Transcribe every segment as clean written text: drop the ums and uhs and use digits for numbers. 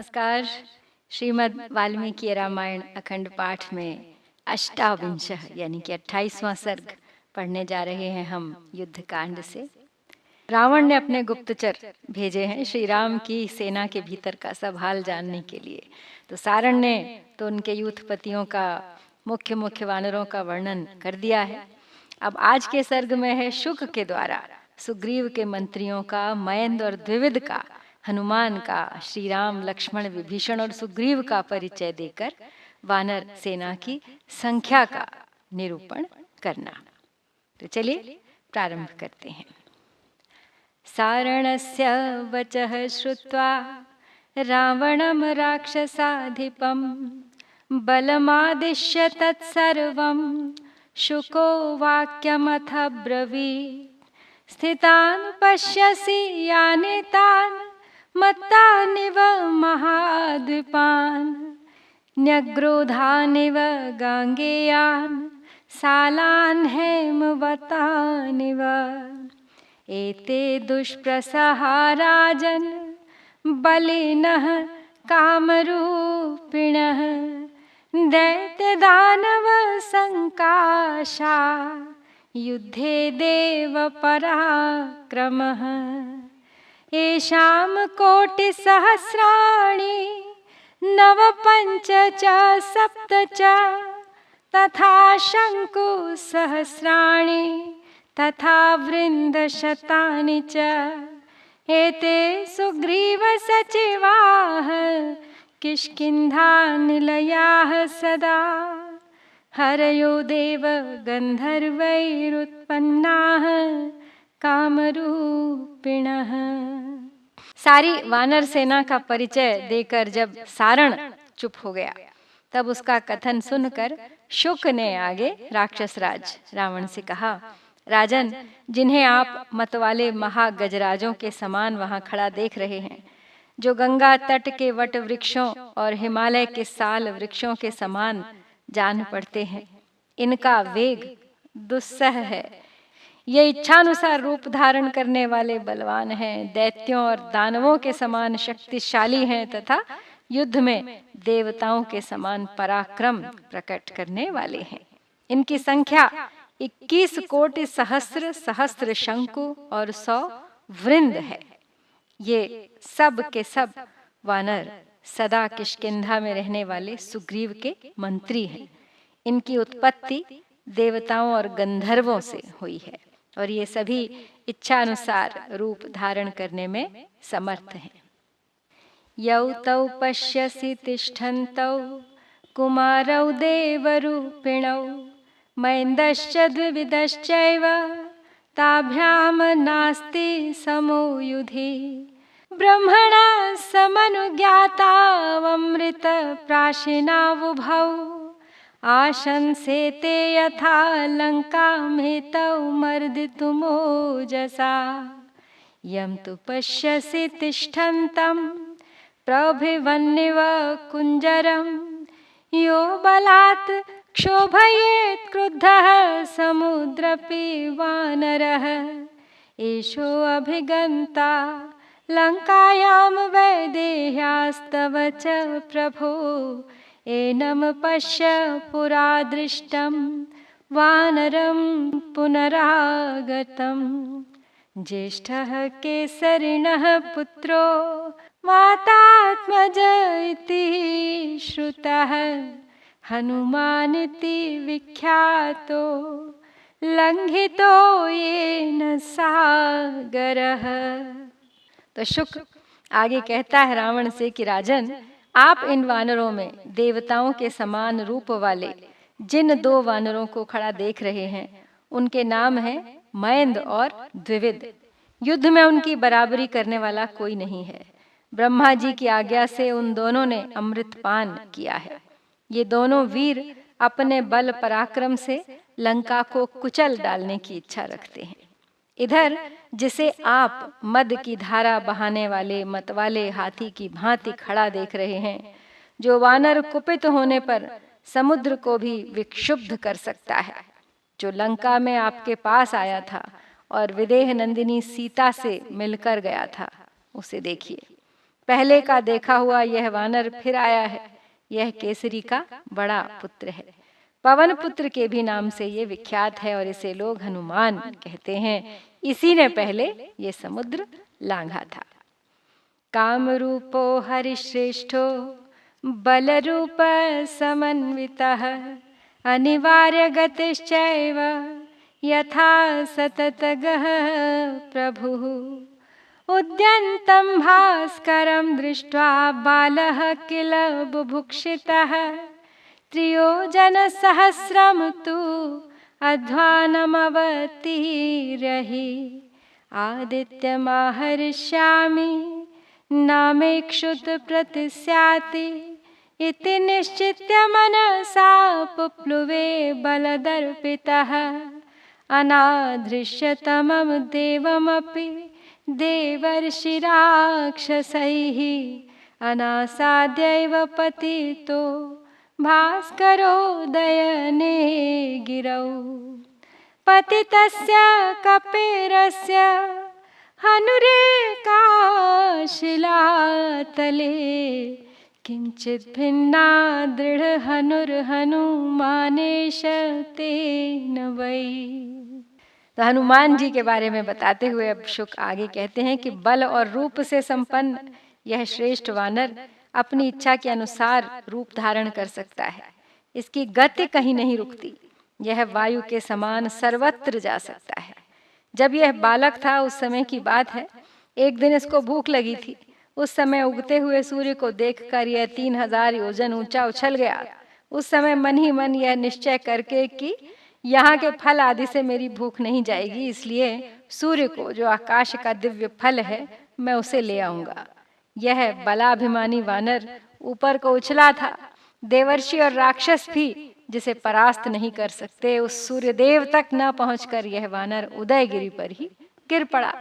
नमस्कार। श्रीमद् वाल्मीकि रामायण अखंड पाठ में अष्टाविंशः यानी कि 28वां सर्ग पढ़ने जा रहे हैं हम युद्ध कांड से। रावण ने अपने गुप्तचर भेजे हैं श्री राम की सेना के भीतर का सब हाल जानने के लिए। तो सारण ने तो उनके यूथपतियों का मुख्य वानरों का वर्णन कर दिया है। अब आज के सर्ग में है शुक के द्वारा सुग्रीव के मंत्रियों का, मयंद और द्विविद का, हनुमान का, श्री राम, लक्ष्मण, विभीषण और सुग्रीव का परिचय देकर वानर सेना की संख्या का निरूपण करना। तो चलिए प्रारंभ करते हैं। सारणस्य वचः श्रुत्वा रावणं राक्षसाधिपं बलमादिश्य तत्सर्वं शुको वाक्यमथ ब्रवीत्। स्थितान् पश्यसि यानि तान् मत्तानिव महाद्वीपान् न्यग्रोधानिव गाङ्गेयान् सालान् हेमवतानिव। एते दुष्प्रसहा राजन् बलिनः कामरूपिणः दैत्यदानव संकाशा युद्धे देव पराक्रमः। येषां कोटिसहस्राणि नव पञ्च च सप्त च तथा शङ्कुसहस्राणि तथा वृन्दशतानि च। एते सुग्रीवसचिवाः किष्किन्धानिलयाः सदा हरयो देव गन्धर्वैरुत्पन्नाः कामरूपिणः। सारी वानर सेना का परिचय देकर जब सारण चुप हो गया, तब उसका कथन सुनकर शुक ने आगे राक्षस राज रावण से कहा, राजन, जिन्हें आप मतवाले महागजराजों के समान वहां खड़ा देख रहे हैं, जो गंगा तट के वट वृक्षों और हिमालय के साल वृक्षों के समान जान पड़ते हैं, इनका वेग दुस्सह है। ये इच्छानुसार रूप धारण करने वाले बलवान हैं, दैत्यों और दानवों के समान शक्तिशाली हैं तथा युद्ध में देवताओं के समान पराक्रम प्रकट करने वाले हैं। इनकी संख्या 21 कोटि सहस्र सहस्त्र शंकु और 100 वृंद है। ये सब के सब वानर सदा किष्किंधा में रहने वाले सुग्रीव के मंत्री हैं। इनकी उत्पत्ति देवताओं और गंधर्वों से हुई है और ये सभी इच्छानुसार रूप धारण करने में समर्थ हैं। यौ तौ पश्यसि तिष्ठन्तौ कुमारौ देवरूपिणौ मयेन्द्रश्च द्विविदश्चैव ताभ्यां नास्ति समो युधि। ब्रह्मणा समनुज्ञातावमृत प्राशिनावुभौ आशंसेते यथा लङ्कामेतौ मर्दितुमोजसा। यं तु पश्यसि तिष्ठन्तं प्रभिवन्निव कुञ्जरं यो बलात् क्षोभयेत् क्रुद्धः समुद्रपि वानरः। एषो अभिगन्ता लङ्कायां वैदेह्यास्तव च प्रभो एनं पश्य पुरा दृष्टं वानरं पुनरागतम्। ज्येष्ठः केसरिणः पुत्रो वातात्मज इति श्रुतः हनुमानिति विख्यातो लंघितो येन सागरः। तो शुक आगे कहता है रावण से कि राजन, आप इन वानरों में देवताओं के समान रूप वाले जिन 2 वानरों को खड़ा देख रहे हैं, उनके नाम हैं मयंद और द्विविद। युद्ध में उनकी बराबरी करने वाला कोई नहीं है। ब्रह्मा जी की आज्ञा से उन दोनों ने अमृतपान किया है। ये दोनों वीर अपने बल पराक्रम से लंका को कुचल डालने की इच्छा रखते हैं। इधर जिसे आप मद की धारा बहाने वाले मतवाले हाथी की भांति खड़ा देख रहे हैं, जो वानर कुपित होने पर समुद्र को भी विक्षुब्ध कर सकता है, जो लंका में आपके पास आया था और विदेह नंदिनी सीता से मिलकर गया था, उसे देखिए। पहले का देखा हुआ यह वानर फिर आया है। यह केसरी का बड़ा पुत्र है। पवन पुत्र के भी नाम से ये विख्यात है और इसे लोग हनुमान कहते हैं। इसी ने पहले ये समुद्र लांघा था। काम रूपो हरिश्रेष्ठो बल रूप समन्वितः अनिवार्य गतिश्चैव यथा सततगः प्रभुः उद्यन्तं भास्करं दृष्ट्वा बालः किल बुभुक्षितः त्रियोजनसहस्रं तु अध्वानमवतीर्हि आदित्यमाहरिष्यामि नामेक्षुत प्रतिस्याति इति निश्चित्य मनसा पुप्लुवे बलदर्पितः अनादृश्यतमं देवमपि देवर्षिराक्षसैः अनासाद्यैव पतितो भास्करोदयने गिरौ पतितस्य कपेरस्य हनुरेकाशिलातले किंचित भिन्ना दृढ़ हनुमानेश तेन वै। तो हनुमान जी के बारे में बताते हुए अब शुक आगे कहते हैं कि बल और रूप से संपन्न यह श्रेष्ठ वानर अपनी इच्छा के अनुसार रूप धारण कर सकता है। इसकी गति कहीं नहीं रुकती। यह वायु के समान सर्वत्र जा सकता है। जब यह बालक था उस समय की बात है। एक दिन इसको भूख लगी थी। उस समय उगते हुए सूर्य को देखकर यह 3000 योजन ऊंचा उछल गया। उस समय मन ही मन यह निश्चय करके कि यहाँ के फल आदि से मेरी भूख नहीं जाएगी, इसलिए सूर्य को जो आकाश का दिव्य फल है मैं उसे ले आऊंगा। यह बलाभिमानी वानर ऊपर को उछला था। देवर्षि और राक्षस भी जिसे परास्त नहीं कर सकते, उस सूर्यदेव तक न पहुंचकर यह वानर उदयगिरी पर ही गिर पड़ा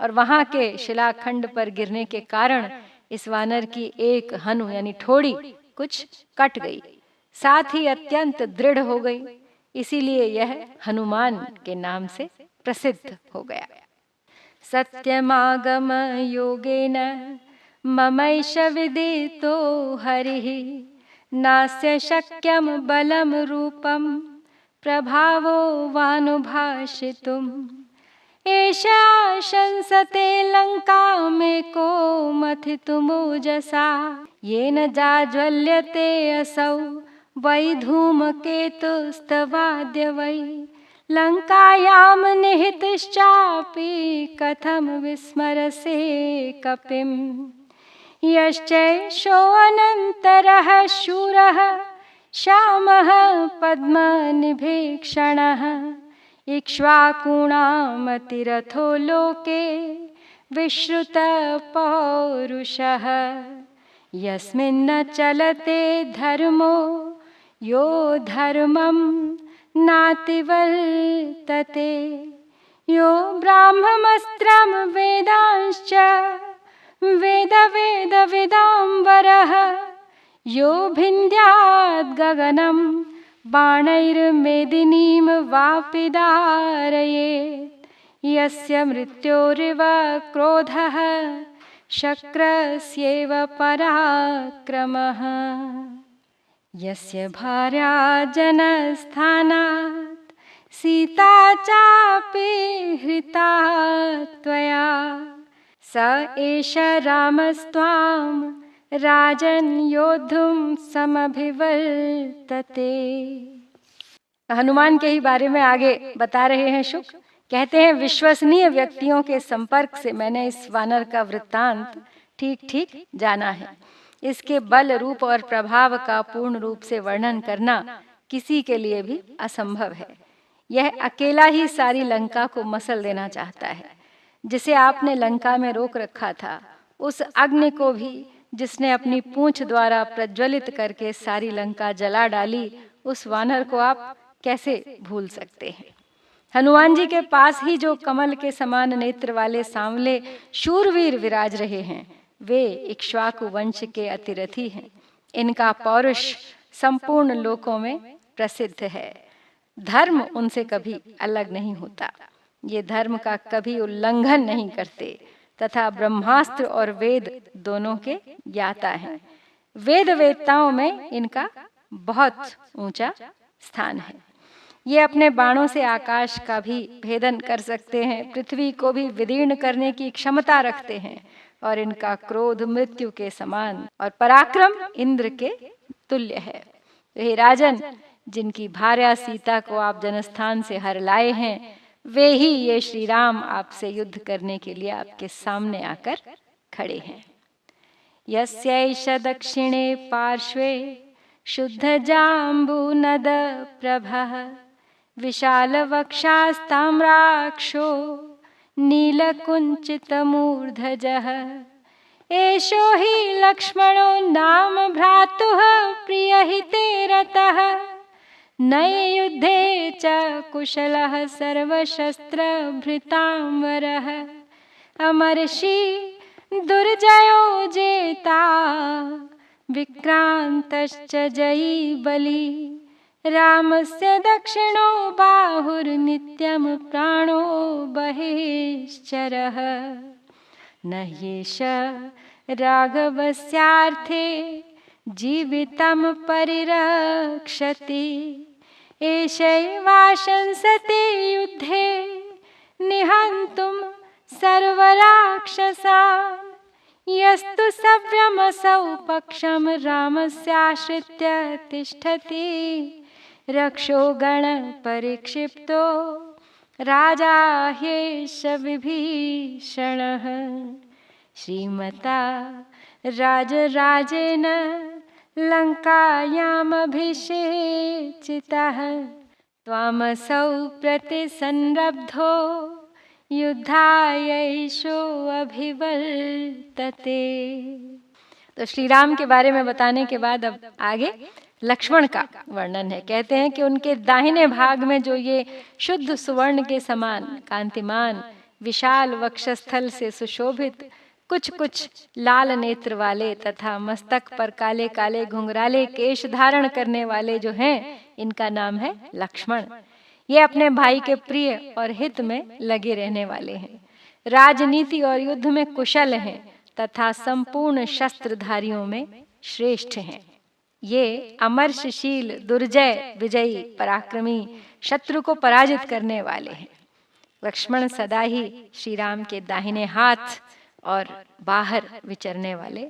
और वहां के शिलाखंड पर गिरने के कारण इस वानर की एक हनु यानी ठोड़ी कुछ कट गई, साथ ही अत्यंत दृढ़ हो गई। इसीलिए यह हनुमान के नाम से प्रसिद्ध हो गया। सत्यमागम योगेन ममैष विदितो हरिः नास्य शक्यं बलं रूपं प्रभावो वानुभाषितुम् एषा शंसते लङ्कामेको मथितुमोजसा येन जाज्वल्यते असौ वै धूमकेतुस्तवाद्य वै लङ्कायां निहितश्चापि कथं विस्मरसे कपिम् यश्चैषोऽनन्तरः शूरः श्यामः पद्मनिभीक्षणः इक्ष्वाकूणामतिरथो लोके विश्रुतपौरुषः यस्मिन्न चलते धर्मो यो धर्मं नातिवर्तते यो ब्राह्ममस्त्रं वेदांश्च वेदविदाम्बरः यो भिन्द्याद् गगनं बाणैर्मेदिनीं वापि दारयेत् यस्य मृत्योरिव क्रोधः शक्रस्यैव पराक्रमः यस्य भार्या जनस्थानात् सीता चापि हृता त्वया स एष रामस्त्वां राजन् योद्धुं समभिवर्तते। हनुमान के ही बारे में आगे बता रहे हैं शुक। कहते हैं विश्वसनीय व्यक्तियों के संपर्क से मैंने इस वानर का वृत्तांत ठीक ठीक जाना है। इसके बल रूप और प्रभाव का पूर्ण रूप से वर्णन करना किसी के लिए भी असंभव है। यह अकेला ही सारी लंका को मसल देना चाहता है। जिसे आपने लंका में रोक रखा था, उस अग्नि को भी जिसने अपनी पूंछ द्वारा प्रज्वलित करके सारी लंका जला डाली, उस वानर को आप कैसे भूल सकते हैं। हनुमान जी के पास ही जो कमल के समान नेत्र वाले सांवले शूरवीर विराज रहे हैं, वे इक्ष्वाकु वंश के अतिरथी हैं। इनका पौरुष संपूर्ण लोकों में प्रसिद्ध है। धर्म उनसे कभी अलग नहीं होता। ये धर्म का कभी उल्लंघन नहीं करते। तथा ब्रह्मास्त्र और वेद दोनों के ज्ञाता हैं। वेद वेदताओं में इनका बहुत ऊंचा स्थान है। ये अपने बाणों से आकाश का भी भेदन कर सकते हैं, पृथ्वी को भी विदीर्ण करने की क्षमता रखते हैं और इनका क्रोध मृत्यु के समान और पराक्रम इंद्र के तुल्य है। तो हे राजन, जिनकी भार्या सीता को आप जनस्थान से हर लाए हैं, वे ही ये श्री राम आपसे युद्ध करने के लिए आपके सामने आकर खड़े हैं। यस्यैष दक्षिणे पार्श्वे शुद्ध जाम्बूनद प्रभः विशाल वक्षास्ताम्राक्षो नीलकुञ्चित मूर्धजः एषो हि लक्ष्मणो नाम भ्रातुः प्रियहिते रतः नये युद्धे च कुशलः सर्वशस्त्रभृतांवरः अमर्षि दुर्जयो जेता विक्रान्तश्च जयी बली रामस्य दक्षिणो बाहुर्नित्यं प्राणो बहिश्चरः न ह्येष राघवस्यार्थे जीवितं परिरक्षति एषैवाशंसते युद्धे निहन्तुं सर्वराक्षसान् यस्तु सव्यमसौ पक्षं रामस्याश्रित्य तिष्ठति रक्षो गणपरिक्षिप्तो राजा ह्येष विभीषणः श्रीमता राजराजेन लङ्कायामभिषेचितः त्वामसौ प्रतिसंरब्धो युद्धायैषो अभिवर्तते। तो श्री राम के बारे में बताने के बाद अब आगे लक्ष्मण का वर्णन है। कहते हैं कि उनके दाहिने भाग में जो ये शुद्ध सुवर्ण के समान कांतिमान विशाल वक्षस्थल से सुशोभित कुछ कुछ लाल नेत्र वाले तथा मस्तक पर काले काले घुंघराले केश धारण करने वाले जो हैं, इनका नाम है लक्ष्मण। ये अपने भाई के प्रिय और हित में लगे रहने वाले हैं, राजनीति और युद्ध में कुशल हैं तथा संपूर्ण शस्त्रधारियों में श्रेष्ठ हैं। ये अमर्षशील, दुर्जय, विजयी, पराक्रमी, शत्रु को पराजित करने वाले हैं। लक्ष्मण सदा ही श्री राम के दाहिने हाथ और बाहर विचरने वाले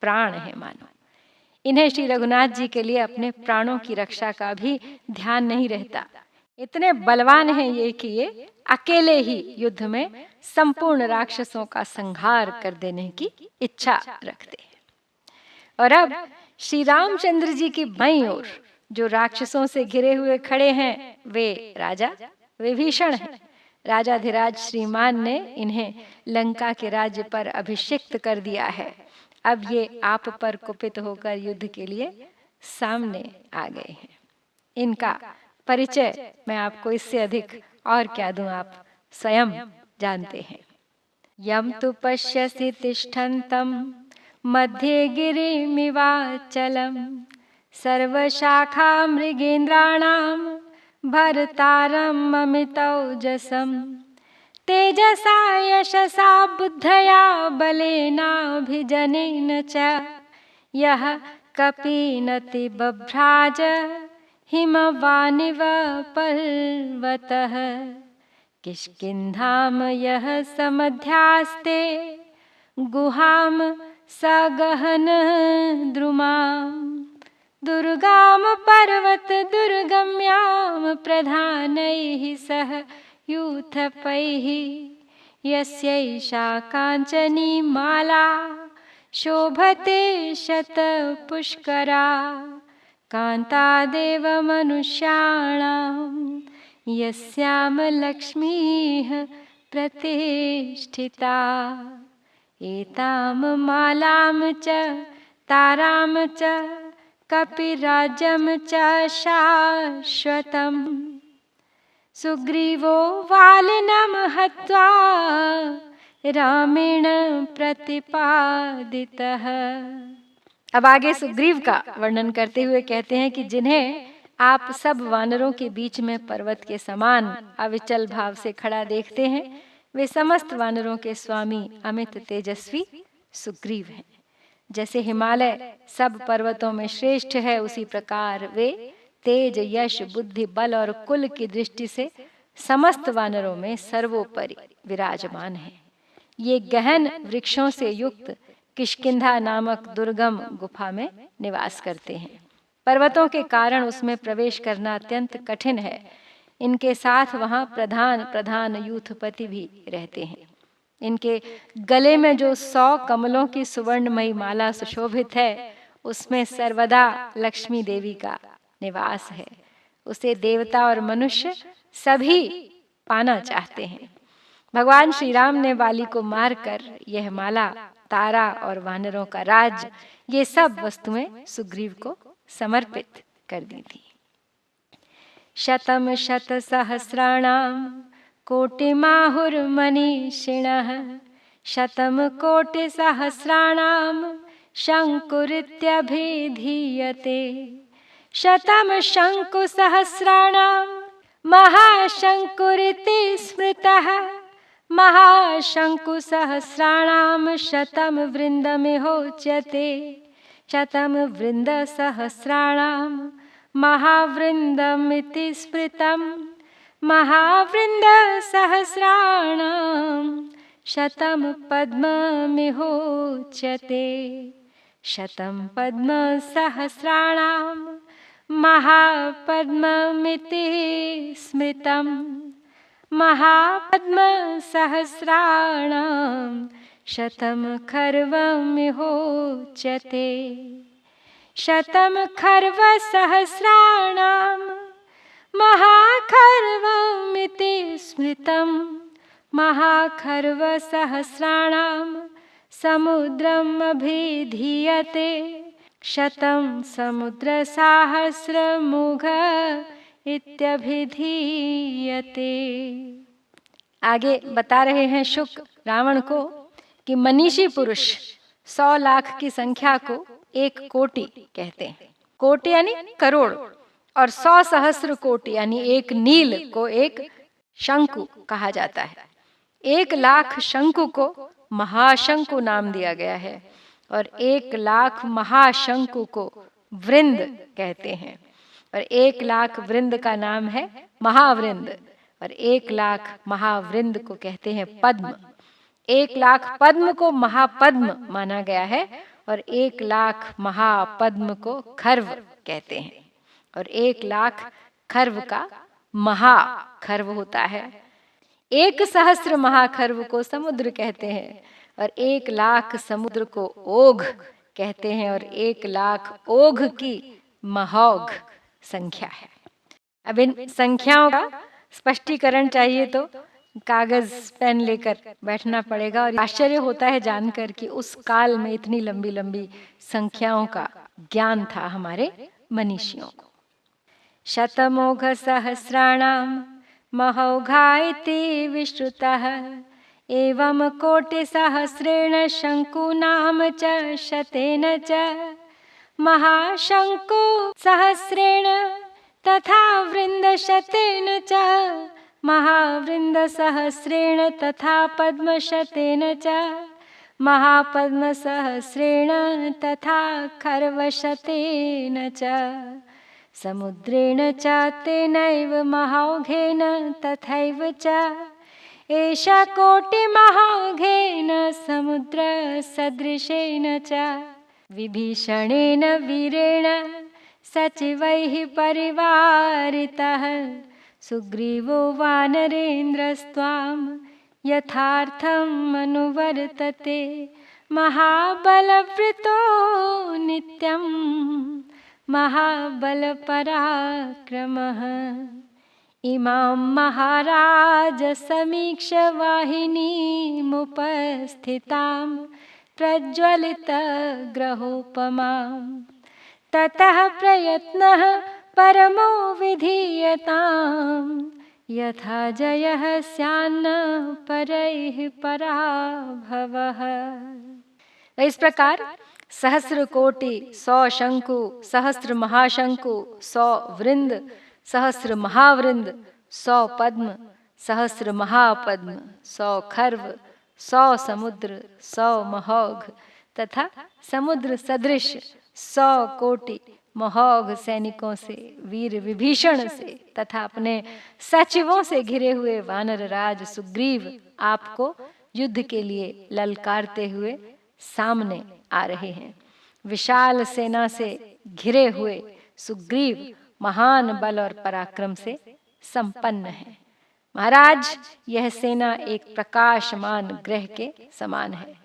प्राण हैं मानो। इन्हें श्री रघुनाथ जी के लिए अपने प्राणों की रक्षा का भी ध्यान नहीं रहता। इतने बलवान हैं ये कि ये अकेले ही युद्ध में संपूर्ण राक्षसों का संहार कर देने की इच्छा रखते हैं। और अब श्री रामचंद्र जी की बाईं ओर जो राक्षसों से घिरे हुए खड़े हैं, वे राजा विभीषण हैं। राजाधिराज श्रीमान ने इन्हें लंका के राज्य पर अभिषिक्त कर दिया है। अब ये आप पर कुपित होकर युद्ध के लिए सामने आ गए हैं। इनका परिचय मैं आपको इससे अधिक और क्या दूं, आप स्वयं जानते हैं। यम तु पश्यसि तिष्ठन्तं मध्ये गिरिमिवाचलं सर्वशाखा मृगेन्द्राणां भरतारम् अमितौजसं तेजसा यशसा बुद्धया बलेनाभिजनेन च यः कपीनति बभ्राज हिमवानिव पर्वतः किष्किन्धां यः समध्यास्ते गुहां सगहन द्रुमां दुर्गाम पर्वत दुर्गम्यां प्रधानैः सह यूथपैः यस्यैषा काञ्चनी माला शोभते शतपुष्करा कान्तादेव मनुष्याणां यस्यां लक्ष्मीः प्रतिष्ठिता एतां मालां च तारां च कपिराजं च शाश्वतम् सुग्रीवो वालिनं हत्वा रामेण प्रतिपादितः। अब आगे सुग्रीव का वर्णन करते हुए कहते हैं कि जिन्हें आप सब वानरों के बीच में पर्वत के समान अविचल भाव से खड़ा देखते हैं, वे समस्त वानरों के स्वामी अमित तेजस्वी सुग्रीव हैं। जैसे हिमालय सब पर्वतों में श्रेष्ठ है, उसी प्रकार वे तेज, यश, बुद्धि, बल और कुल की दृष्टि से समस्त वानरों में सर्वोपरि विराजमान हैं। ये गहन वृक्षों से युक्त किष्किंधा नामक दुर्गम गुफा में निवास करते हैं। पर्वतों के कारण उसमें प्रवेश करना अत्यंत कठिन है। इनके साथ वहाँ प्रधान यूथपति भी रहते हैं। इनके गले में जो 100 कमलों की सुवर्णमयी माला सुशोभित है, उसमें सर्वदा लक्ष्मी देवी का निवास है। उसे देवता और मनुष्य सभी पाना चाहते हैं। भगवान श्री राम ने वाली को मारकर यह माला, तारा और वानरों का राज्य, ये सब वस्तुएं सुग्रीव को समर्पित कर दी थी। शतम शत सहस्राणाम कोटिमाहुर्मनीषिणः शतम कोटि सहस्राणाम शंकुरित्यभिधीयते। शतम शंकु सहस्राणाम महाशंकुरिति स्मृतः महाशंकु सहस्राणाम शतम वृंदमिहोच्यते। शतम वृंद सहस्राणाम महावृंदमिति स्मृतम् महावृंद सहस्राणाम शतम पद्ममिहोच्यते। शतम पद्म सहस्राणाम महापद्ममिति स्मृतम् महापद्म सहस्राणाम शतम खर्वमिहोच्यते। शतम खर्व सहस्राणाम महाखर्वमिति स्मृतम् महाखर्व सहस्राणाम समुद्रम् अभिधीयते। शतम समुद्र सहस्रमुख इत्यभिधीयते। आगे बता रहे हैं शुक रावण को कि मनीषी पुरुष 100 लाख की संख्या को 1 कोटि कहते हैं। कोटि यानी करोड़, और 100 सहस्र कोटि यानी 1 नील को 1 शंकु कहा जाता है। 1 लाख शंकु को महाशंकु नाम दिया गया है, और 1 लाख महाशंकु को वृंद कहते हैं, और 1 लाख वृंद का नाम है महावृंद, और 1 लाख महावृंद को कहते हैं पद्म। 1 लाख पद्म को महापद्म माना गया है, और 1 लाख महापद्म को खर्व कहते हैं, और 1 लाख खर्व का महाखर्व होता है। 1 सहस्र महाखर्व को समुद्र कहते हैं, और 1 लाख समुद्र को ओघ कहते हैं, और 1 लाख ओघ की महोघ संख्या है। अब इन संख्याओं का स्पष्टीकरण चाहिए तो कागज पेन लेकर बैठना पड़ेगा, और आश्चर्य होता है जानकर कि उस काल में इतनी लंबी लंबी संख्याओं का ज्ञान था हमारे मनीषियों को। शतमोघ सहस्राणाम महौघा इति विश्रुतः एवं कोटि सहस्रेण शंकूनाम च शतेन च महाशंकु सहस्रेण तथा वृंद शतेन च महावृंद सहस्रेण तथा पद्म शतेन च महापद्म सहस्रेण तथा खर्व शतेन च समुद्रेण च तेनैव महाौघेन तथैव च एषा कोटि महाौघेन समुद्र सदृशेन च विभीषणेन वीरेण सचिवैः परिवारितः सुग्रीवो वानरेन्द्रस्त्वां यथार्थम् अनुवर्तते महाबलवृतो नित्यं महाबलपराक्रमः इमां महाराज समीक्ष वाहिनीमुपस्थितां प्रज्वलितग्रहोपमां ततः प्रयत्नः परमो विधीयतां यथा जयः स्यान्न परैः पराभवः। इस प्रकार सहस्र कोटि, 100 शंकु, सहस्र महाशंकु, 100 वृंद, सहस्र महावृंद, 100 पद्म, सहस्र महापद्म, 100 खर्व, 100 समुद्र, 100 महोघ तथा समुद्र सदृश 100 कोटि महोघ सैनिकों से, वीर विभीषण से तथा अपने सचिवों से घिरे हुए वानर राज सुग्रीव आपको युद्ध के लिए ललकारते हुए सामने आ रहे हैं। विशाल सेना से घिरे हुए सुग्रीव महान बल और पराक्रम से संपन्न है। महाराज, यह सेना एक प्रकाशमान ग्रह के समान है।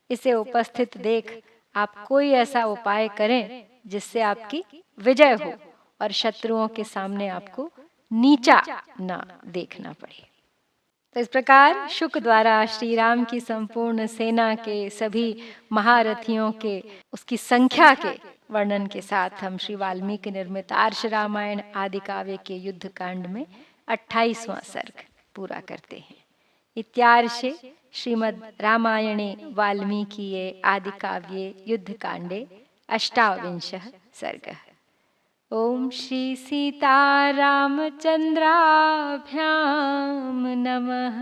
इसे उपस्थित देख आप कोई ऐसा उपाय करें जिससे आपकी विजय हो और शत्रुओं के सामने आपको नीचा ना देखना पड़े। तो इस प्रकार शुक द्वारा श्री राम की संपूर्ण सेना के सभी महारथियों के उसकी संख्या के वर्णन के साथ हम श्री वाल्मीकि निर्मित आर्ष रामायण आदि काव्य के युद्ध कांड में 28वां सर्ग पूरा करते हैं। इत्यार्षे श्रीमद् रामायणे वाल्मीकिये आदि काव्ये युद्ध कांडे 28वां सर्गः। ओम श्री सीतारामचंद्राभ्याम नमः।